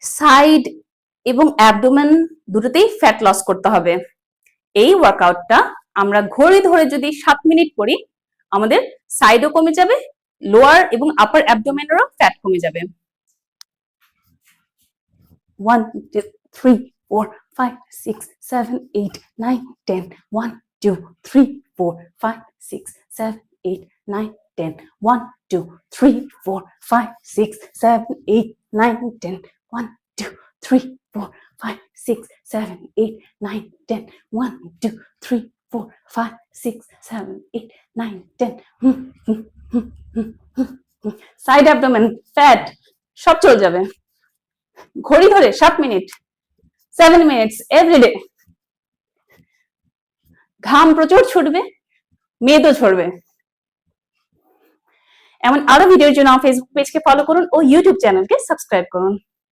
Side এবং abdomen দুটোতেই fat loss করতে হবে। এই ওয়ার্কআউটটা আমরা ঘড়ি ধরে যদি 7 মিনিট করি, আমাদের সাইডও কমে যাবে, লোয়ার এবং আপার অ্যাবডোমেনেরও ফ্যাট কমে যাবে। 1 2 3 4 5 6 7 8 9 10 1 2 3 4 5 6 7 8 9 10 1 2 3 4 5 6 7 8 9 10 1 2 3 4 5 6 7 8 9 10 1 2 3 4 5 6 7 8 9 10 সাইড অ্যাবডোমেন ফ্যাট সব চলে যাবে। ঘড়ি ধরে 7 মিনিট, 7 মিনিটস এভরিডে। ঘাম প্রচুর ছুটবে, মেদও ঝরবে। এমন আরো ভিডিওর জন্য আমার ফেসবুক পেজকে ফলো করুন ও ইউটিউব চ্যানেলকে সাবস্ক্রাইব করুন।